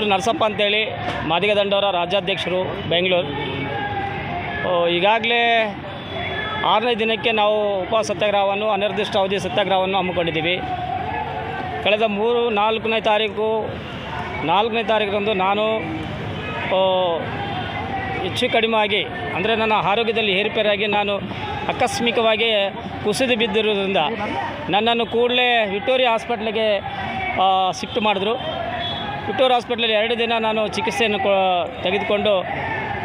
ಹೆಸರು ನರಸಪ್ಪ ಅಂತೇಳಿ, ಮಾದಿಗ ದಂಡವರ ರಾಜ್ಯಾಧ್ಯಕ್ಷರು, ಬೆಂಗಳೂರು. ಈಗಾಗಲೇ 6ನೇ ದಿನಕ್ಕೆ ನಾವು ಉಪವಾಸ ಸತ್ಯಾಗ್ರಹವನ್ನು, ಅನಿರ್ದಿಷ್ಟ ಅವಧಿ ಸತ್ಯಾಗ್ರಹವನ್ನು ಹಮ್ಮಿಕೊಂಡಿದ್ದೀವಿ. ಕಳೆದ 4ನೇ ತಾರೀಕರಂದು ನಾನು ಹೆಚ್ಚು ಕಡಿಮೆ ಆಗಿ, ಅಂದರೆ ನನ್ನ ಆರೋಗ್ಯದಲ್ಲಿ ಏರುಪೇರಾಗಿ ನಾನು ಆಕಸ್ಮಿಕವಾಗಿ ಕುಸಿದು ಬಿದ್ದಿರುವುದರಿಂದ ನನ್ನನ್ನು ಕೂಡಲೇ ವಿಕ್ಟೋರಿಯಾ ಹಾಸ್ಪಿಟ್ಲಿಗೆ ಶಿಫ್ಟ್ ಮಾಡಿದ್ರು. ವಿಕ್ಟೋರಿಯಾ ಹಾಸ್ಪಿಟ್ಲಲ್ಲಿ 2 ದಿನ ನಾನು ಚಿಕಿತ್ಸೆಯನ್ನು ತೆಗೆದುಕೊಂಡು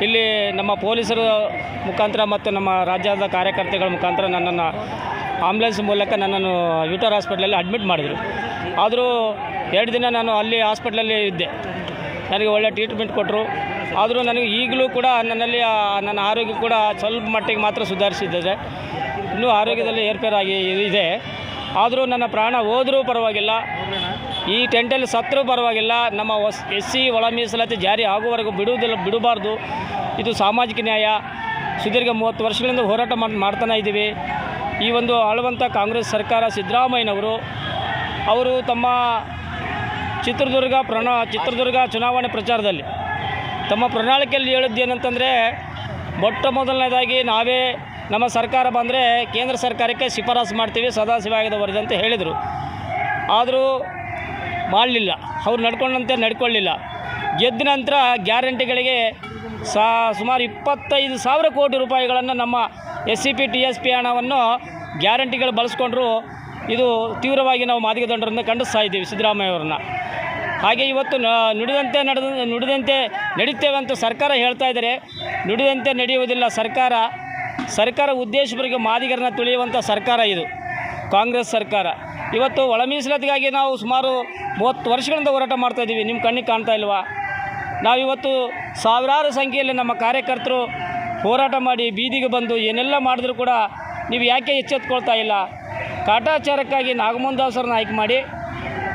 ಇಲ್ಲಿ ನಮ್ಮ ಪೊಲೀಸರ ಮುಖಾಂತರ ಮತ್ತು ನಮ್ಮ ರಾಜ್ಯದ ಕಾರ್ಯಕರ್ತೆಗಳ ಮುಖಾಂತರ ನನ್ನನ್ನು ಆಂಬ್ಯುಲೆನ್ಸ್ ಮೂಲಕ ನನ್ನನ್ನು ವಿಕ್ಟೋರಿಯಾ ಹಾಸ್ಪಿಟ್ಲಲ್ಲಿ ಅಡ್ಮಿಟ್ ಮಾಡಿದರು. ಆದರೂ 2 ದಿನ ನಾನು ಅಲ್ಲಿ ಹಾಸ್ಪಿಟ್ಲಲ್ಲಿ ಇದ್ದೆ. ನನಗೆ ಒಳ್ಳೆಯ ಟ್ರೀಟ್ಮೆಂಟ್ ಕೊಟ್ಟರು. ಆದರೂ ನನಗೆ ಈಗಲೂ ಕೂಡ ನನ್ನ ಆರೋಗ್ಯ ಕೂಡ ಸ್ವಲ್ಪ ಮಟ್ಟಿಗೆ ಮಾತ್ರ ಸುಧಾರಿಸಿದ್ದಾರೆ. ಇನ್ನೂ ಆರೋಗ್ಯದಲ್ಲಿ ಏರ್ಪೇರಾಗಿ ಇದೆ. ಆದರೂ ನನ್ನ ಪ್ರಾಣ ಹೋದರೂ ಪರವಾಗಿಲ್ಲ, ಈ ಟೆಂಟಲ್ಲಿ ಸತ್ತರೂ ಪರವಾಗಿಲ್ಲ, ನಮ್ಮ SC ಒಳ ಮೀಸಲಾತಿ ಜಾರಿ ಆಗುವವರೆಗೂ ಬಿಡಬಾರ್ದು. ಇದು ಸಾಮಾಜಿಕ ನ್ಯಾಯ. ಸುದೀರ್ಘ 30 ವರ್ಷಗಳಿಂದ ಹೋರಾಟ ಮಾಡ್ತಾನೆ ಇದ್ದೀವಿ. ಈ ಒಂದು ಆಳುವಂಥ ಕಾಂಗ್ರೆಸ್ ಸರ್ಕಾರ, ಸಿದ್ದರಾಮಯ್ಯನವರು ಅವರು ತಮ್ಮ ಚಿತ್ರದುರ್ಗ ಚುನಾವಣೆ ಪ್ರಚಾರದಲ್ಲಿ ತಮ್ಮ ಪ್ರಣಾಳಿಕೆಯಲ್ಲಿ ಹೇಳಿದ್ದೇನಂತಂದರೆ, ಮೊಟ್ಟ ಮೊದಲನೇದಾಗಿ ನಮ್ಮ ಸರ್ಕಾರ ಬಂದರೆ ಕೇಂದ್ರ ಸರ್ಕಾರಕ್ಕೆ ಶಿಫಾರಸು ಮಾಡ್ತೀವಿ, ಸದಾಶಿವ ಆಯೋಗದ ವರದಿ ಅಂತ ಹೇಳಿದರು. ಆದರೂ ಮಾಡಲಿಲ್ಲ. ಅವ್ರು ನಡ್ಕೊಳ್ಳಿಲ್ಲ. ಗೆದ್ದ ನಂತರ ಗ್ಯಾರಂಟಿಗಳಿಗೆ ಸುಮಾರು 25,000 ಕೋಟಿ ರೂಪಾಯಿಗಳನ್ನು ನಮ್ಮ SCP TSP ಹಣವನ್ನು ಗ್ಯಾರಂಟಿಗಳು ಬಳಸ್ಕೊಂಡ್ರು. ಇದು ತೀವ್ರವಾಗಿ ನಾವು ಮಾದಿಗ ದಂಡರನ್ನು ಖಂಡಿಸ್ತಾ ಇದ್ದೀವಿ ಸಿದ್ದರಾಮಯ್ಯ ಅವರನ್ನು. ಹಾಗೆ ಇವತ್ತು ನುಡಿದಂತೆ ನಡೀತೇವೆ ಅಂತ ಸರ್ಕಾರ ಹೇಳ್ತಾ ಇದ್ದಾರೆ. ನುಡಿದಂತೆ ನಡೆಯುವುದಿಲ್ಲ ಸರ್ಕಾರ ಉದ್ದೇಶಪೂರ್ವಕ ಮಾದಿಗರನ್ನ ತುಳಿಯುವಂಥ ಸರ್ಕಾರ ಇದು ಕಾಂಗ್ರೆಸ್ ಸರ್ಕಾರ. ಇವತ್ತು ಒಳ ಮೀಸಲಾತಿಗಾಗಿ ನಾವು ಸುಮಾರು 30 ವರ್ಷಗಳಿಂದ ಹೋರಾಟ ಮಾಡ್ತಾಯಿದ್ದೀವಿ. ನಿಮ್ಮ ಕಣ್ಣಿಗೆ ಕಾಣ್ತಾ ಇಲ್ವಾ? ನಾವಿವತ್ತು ಸಾವಿರಾರು ಸಂಖ್ಯೆಯಲ್ಲಿ ನಮ್ಮ ಕಾರ್ಯಕರ್ತರು ಹೋರಾಟ ಮಾಡಿ ಬೀದಿಗೆ ಬಂದು ಏನೆಲ್ಲ ಮಾಡಿದ್ರೂ ಕೂಡ ನೀವು ಯಾಕೆ ಎಚ್ಚೆತ್ಕೊಳ್ತಾ ಇಲ್ಲ? ಕಾಟಾಚಾರಕ್ಕಾಗಿ ನಾಗಮೋಹನ್ ಆಯ್ಕೆ ಮಾಡಿ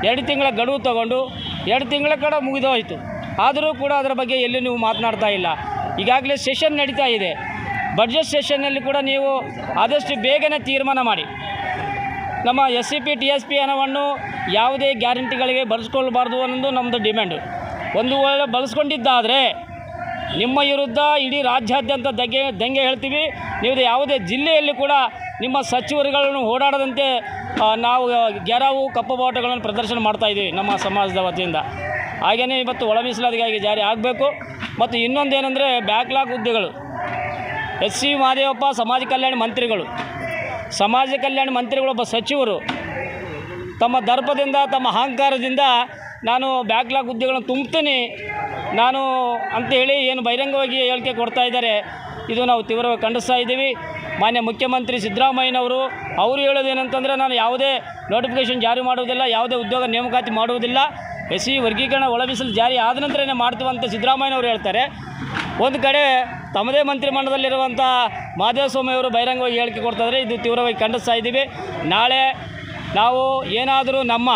2 ತಿಂಗಳ ಗಡುವು ತಗೊಂಡು 2 ತಿಂಗಳ ಕಡೆ ಮುಗಿದೋಯಿತು. ಆದರೂ ಕೂಡ ಅದರ ಬಗ್ಗೆ ಎಲ್ಲಿ ನೀವು ಮಾತನಾಡ್ತಾ ಇಲ್ಲ. ಈಗಾಗಲೇ ಸೆಷನ್ ನಡೀತಾ ಇದೆ. ಬಡ್ಜೆಟ್ ಸೆಷನ್ನಲ್ಲಿ ಕೂಡ ನೀವು ಆದಷ್ಟು ಬೇಗನೆ ತೀರ್ಮಾನ ಮಾಡಿ. ನಮ್ಮ SCP TSP ಹಣವನ್ನು ಯಾವುದೇ ಗ್ಯಾರಂಟಿಗಳಿಗೆ ಬಳಸ್ಕೊಳ್ಬಾರ್ದು ಅನ್ನೋದು ನಮ್ಮದು ಡಿಮ್ಯಾಂಡು. ಒಂದು ವೇಳೆ ಬಳಸ್ಕೊಂಡಿದ್ದಾದರೆ ನಿಮ್ಮ ವಿರುದ್ಧ ಇಡೀ ರಾಜ್ಯಾದ್ಯಂತ ದಂಗೆ ಹೇಳ್ತೀವಿ. ನೀವು ಯಾವುದೇ ಜಿಲ್ಲೆಯಲ್ಲಿ ಕೂಡ ನಿಮ್ಮ ಸಚಿವರುಗಳನ್ನು ಓಡಾಡದಂತೆ ನಾವು ಗೆರವು ಕಪ್ಪು ಬಾವುಟಗಳನ್ನು ಪ್ರದರ್ಶನ ಮಾಡ್ತಾಯಿದ್ದೀವಿ ನಮ್ಮ ಸಮಾಜದ ವತಿಯಿಂದ. ಹಾಗೆಯೇ ಇವತ್ತು ಒಳ ಮೀಸಲಾತಿಗಾಗಿ ಜಾರಿ ಆಗಬೇಕು. ಮತ್ತು ಇನ್ನೊಂದೇನೆಂದರೆ ಬ್ಯಾಕ್ಲಾಗ್ ಹುದ್ದೆಗಳು, SC ಮಹದೇವಪ್ಪ ಸಮಾಜ ಕಲ್ಯಾಣ ಮಂತ್ರಿಗಳು ಒಬ್ಬ ಸಚಿವರು ತಮ್ಮ ದರ್ಪದಿಂದ, ತಮ್ಮ ಅಹಂಕಾರದಿಂದ ನಾನು ಬ್ಯಾಕ್ಲಾಗ್ ಹುದ್ದೆಗಳನ್ನು ತುಂಬ್ತೀನಿ ನಾನು ಅಂತ ಹೇಳಿ ಏನು ಬಹಿರಂಗವಾಗಿ ಹೇಳಿಕೆ ಕೊಡ್ತಾ ಇದ್ದಾರೆ. ಇದು ನಾವು ತೀವ್ರವಾಗಿ ಖಂಡಿಸ್ತಾ ಇದ್ದೀವಿ. ಮಾನ್ಯ ಮುಖ್ಯಮಂತ್ರಿ ಸಿದ್ದರಾಮಯ್ಯನವರು ಹೇಳೋದೇನಂತಂದರೆ, ನಾನು ಯಾವುದೇ ನೋಟಿಫಿಕೇಷನ್ ಜಾರಿ ಮಾಡುವುದಿಲ್ಲ, ಯಾವುದೇ ಉದ್ಯೋಗ ನೇಮಕಾತಿ ಮಾಡುವುದಿಲ್ಲ, SC ವರ್ಗೀಕರಣ ಒಳ ಮೀಸಲು ಜಾರಿ ಆದ ನಂತರನೇ ಮಾಡ್ತೀವಂತ ಸಿದ್ದರಾಮಯ್ಯನವರು ಹೇಳ್ತಾರೆ. ಒಂದು ಕಡೆ ತಮ್ಮದೇ ಮಂತ್ರಿಮಂಡಲದಲ್ಲಿರುವಂಥ ಮಾದೇವಸ್ವಾಮಿಯವರು ಬಹಿರಂಗವಾಗಿ ಹೇಳಿಕೆ ಕೊಡ್ತಾಯಿದ್ದಾರೆ. ಇದು ತೀವ್ರವಾಗಿ ಖಂಡಿಸ್ತಾ ಇದ್ದೀವಿ. ನಾಳೆ ನಾವು ಏನಾದರೂ ನಮ್ಮ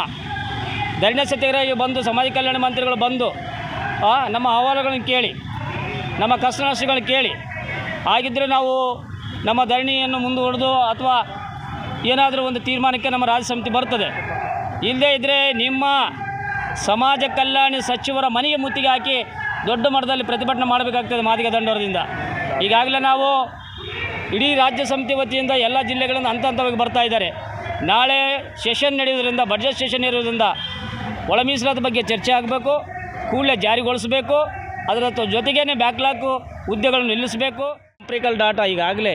ಧರಣಿ ಸತ್ಯಾಗ್ರಹಕ್ಕೆ ಬಂದು ಸಮಾಜ ಕಲ್ಯಾಣ ಮಂತ್ರಿಗಳು ಬಂದು ನಮ್ಮ ಅಹವಾಲುಗಳನ್ನು ಕೇಳಿ, ನಮ್ಮ ಕಷ್ಟ ನಷ್ಟಗಳನ್ನು ಕೇಳಿ, ಹಾಗಿದ್ದರೆ ನಾವು ನಮ್ಮ ಧರಣಿಯನ್ನು ಮುಂದುವರೆದು ಅಥವಾ ಏನಾದರೂ ಒಂದು ತೀರ್ಮಾನಕ್ಕೆ ನಮ್ಮ ರಾಜ್ಯ ಸಮಿತಿ ಬರ್ತದೆ. ಇಲ್ಲದೇ ಇದ್ದರೆ ನಿಮ್ಮ ಸಮಾಜ ಕಲ್ಯಾಣ ಸಚಿವರ ಮನೆಗೆ ಮುತ್ತಿಗೆ ಹಾಕಿ ದೊಡ್ಡ ಮಟ್ಟದಲ್ಲಿ ಪ್ರತಿಭಟನೆ ಮಾಡಬೇಕಾಗ್ತದೆ ಮಾದಿಗ ದಂಡೋರದಿಂದ. ಈಗಾಗಲೇ ನಾವು ಇಡೀ ರಾಜ್ಯ ಸಮಿತಿ ವತಿಯಿಂದ ಎಲ್ಲ ಜಿಲ್ಲೆಗಳಿಂದ ಹಂತವಾಗಿ ಬರ್ತಾ ಇದ್ದಾರೆ. ನಾಳೆ ಸೆಷನ್ ನಡೆಯೋದ್ರಿಂದ, ಬಡ್ಜೆಟ್ ಸೆಷನ್ ಇರೋದ್ರಿಂದ ಒಳ ಮೀಸಲಾತಿ ಬಗ್ಗೆ ಚರ್ಚೆ ಆಗಬೇಕು, ಕೂಡಲೇ ಜಾರಿಗೊಳಿಸಬೇಕು. ಅದರ ಜೊತೆಗೇ ಬ್ಯಾಕ್ಲಾಗ್ ಹುದ್ದೆಗಳನ್ನು ನಿಲ್ಲಿಸಬೇಕು. ಎಂಪ್ರಿಕಲ್ ಡಾಟಾ ಈಗಾಗಲೇ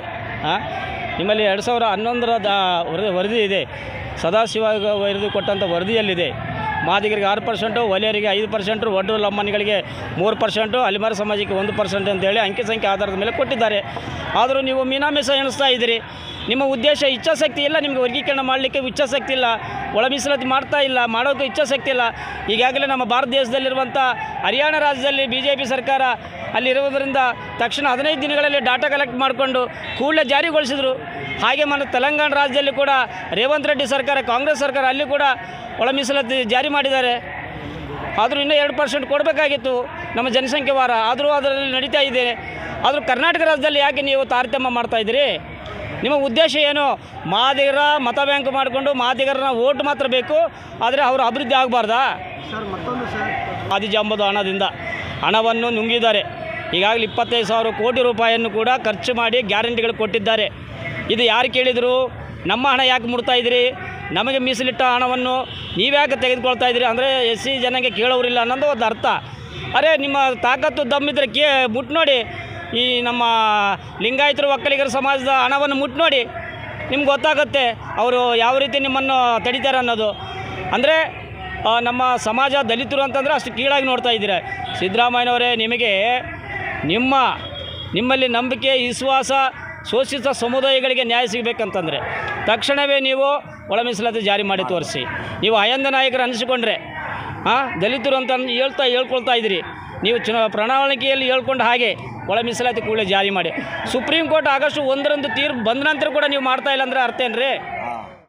ನಿಮ್ಮಲ್ಲಿ 2011ರ ವರದಿ ಇದೆ. ಸದಾಶಿವ ವರದಿ ಕೊಟ್ಟಂಥ ವರದಿಯಲ್ಲಿದೆ. ಮಾದಿಗರಿಗೆ 6%, ವಲಯರಿಗೆ 5%, ಒಡ್ಡು ಲಂಬನಿಗಳಿಗೆ 3%, ಅಲಿಮಾರ ಸಮಾಜಕ್ಕೆ 1% ಅಂತೇಳಿ ಅಂಕಿ ಸಂಖ್ಯೆ ಆಧಾರದ ಮೇಲೆ ಕೊಟ್ಟಿದ್ದಾರೆ. ಆದರೂ ನೀವು ಮೀನಾಮೇಷ ಎಣಿಸ್ತಾ ಇದ್ದೀರಿ. ನಿಮ್ಮ ಉದ್ದೇಶ ಇಚ್ಛಾಶಕ್ತಿ ಇಲ್ಲ, ನಿಮಗೆ ವರ್ಗೀಕರಣ ಮಾಡಲಿಕ್ಕೆ ಇಚ್ಛಾಶಕ್ತಿ ಇಲ್ಲ, ಒಳ ಮೀಸಲಾತಿ ಮಾಡ್ತಾ ಇಲ್ಲ, ಮಾಡೋಕ್ಕೆ ಇಚ್ಛಾಶಕ್ತಿ ಇಲ್ಲ. ಈಗಾಗಲೇ ನಮ್ಮ ಭಾರತ ದೇಶದಲ್ಲಿರುವಂಥ ಹರಿಯಾಣ ರಾಜ್ಯದಲ್ಲಿ BJP ಸರ್ಕಾರ ಅಲ್ಲಿರುವುದರಿಂದ ತಕ್ಷಣ 15 ದಿನಗಳಲ್ಲಿ ಡಾಟಾ ಕಲೆಕ್ಟ್ ಮಾಡಿಕೊಂಡು ಕೂಡಲೇ ಜಾರಿಗೊಳಿಸಿದರು. ಹಾಗೆ ತೆಲಂಗಾಣ ರಾಜ್ಯದಲ್ಲಿ ಕೂಡ ರೇವಂತ್ ರೆಡ್ಡಿ ಸರ್ಕಾರ, ಕಾಂಗ್ರೆಸ್ ಸರ್ಕಾರ, ಅಲ್ಲಿ ಕೂಡ ಒಳ ಮೀಸಲಾತಿ ಜಾರಿ ಮಾಡಿದ್ದಾರೆ. ಆದರೂ ಇನ್ನೂ 2% ಕೊಡಬೇಕಾಗಿತ್ತು ನಮ್ಮ ಜನಸಂಖ್ಯೆ ವಾರ. ಆದರೂ ಅದರಲ್ಲಿ ನಡೀತಾ ಇದೆ. ಆದರೂ ಕರ್ನಾಟಕ ರಾಜ್ಯದಲ್ಲಿ ಯಾಕೆ ನೀವು ತಾರತಮ್ಯ ಮಾಡ್ತಾಯಿದ್ದೀರಿ? ನಿಮ್ಮ ಉದ್ದೇಶ ಏನು? ಮಾದಿಗರ ಮತ ಬ್ಯಾಂಕ್ ಮಾಡಿಕೊಂಡು ಮಾದಿಗರನ್ನ ಓಟ್ ಮಾತ್ರ ಬೇಕು, ಆದರೆ ಅವರು ಅಭಿವೃದ್ಧಿ ಆಗಬಾರ್ದಾ? ಸರ್, ಮತ್ತೊಂದು ಸರ್, ಆದಿಜಾಂಬದ ಹಣವನ್ನು ನುಂಗಿದ್ದಾರೆ. ಈಗಾಗಲೇ 25,000 ಕೋಟಿ ರೂಪಾಯಿಯನ್ನು ಕೂಡ ಖರ್ಚು ಮಾಡಿ ಗ್ಯಾರಂಟಿಗಳು ಕೊಟ್ಟಿದ್ದಾರೆ. ಇದು ಯಾರು ಕೇಳಿದರು? ನಮ್ಮ ಹಣ ಯಾಕೆ ಮುಡ್ತಾ ಇದ್ದೀರಿ, ನಮಗೆ ಮೀಸಲಿಟ್ಟ ಹಣವನ್ನು ನೀವ್ಯಾಕೆ ತೆಗೆದುಕೊಳ್ತಾ ಇದ್ದೀರಿ ಅಂದರೆ SC ಜನಕ್ಕೆ ಕೇಳೋರಿಲ್ಲ ಅನ್ನೋದು ಒಂದು ಅರ್ಥ. ಅರೆ ನಿಮ್ಮ ತಾಕತ್ತು ದಮ್ಮಿದ್ರೆ ಮುಟ್ಟು ನೋಡಿ, ಈ ನಮ್ಮ ಲಿಂಗಾಯತರು ಒಕ್ಕಲಿಗರ ಸಮಾಜದ ಹಣವನ್ನು ಮುಟ್ಟು ನೋಡಿ, ನಿಮ್ಗೆ ಗೊತ್ತಾಗುತ್ತೆ ಅವರು ಯಾವ ರೀತಿ ನಿಮ್ಮನ್ನು ತಡೀತಾರೆ ಅನ್ನೋದು. ಅಂದರೆ ನಮ್ಮ ಸಮಾಜ ದಲಿತರು ಅಂತಂದರೆ ಅಷ್ಟು ಕೀಳಾಗಿ ನೋಡ್ತಾ ಇದ್ದೀರ. ಸಿದ್ದರಾಮಯ್ಯನವರೇ, ನಿಮಗೆ ನಿಮ್ಮಲ್ಲಿ ನಂಬಿಕೆ ವಿಶ್ವಾಸ ಶೋಷಿತ ಸಮುದಾಯಗಳಿಗೆ ನ್ಯಾಯ ಸಿಗಬೇಕಂತಂದರೆ ತಕ್ಷಣವೇ ನೀವು ಒಳ ಮೀಸಲಾತಿ ಜಾರಿ ಮಾಡಿ ತೋರಿಸಿ. ನೀವು ಅಯಂದ ನಾಯಕರು ಅನಿಸಿಕೊಂಡ್ರೆ ದಲಿತರು ಅಂತ ಹೇಳ್ಕೊಳ್ತಾ ಇದ್ದೀರಿ. ನೀವು ಪ್ರಣಾಳಿಕೆಯಲ್ಲಿ ಹೇಳ್ಕೊಂಡು ಹಾಗೆ ಒಳ ಮೀಸಲಾತಿ ಕೂಡಲೇ ಜಾರಿ ಮಾಡಿ. ಸುಪ್ರೀಂ ಕೋರ್ಟ್ ಆಗಸ್ಟ್ 1ರಂದು ತೀರ್ಪು ಬಂದ ನಂತರ ಕೂಡ ನೀವು ಮಾಡ್ತಾ ಇಲ್ಲ ಅಂದರೆ ಅರ್ಥ ಏನು ರೀ?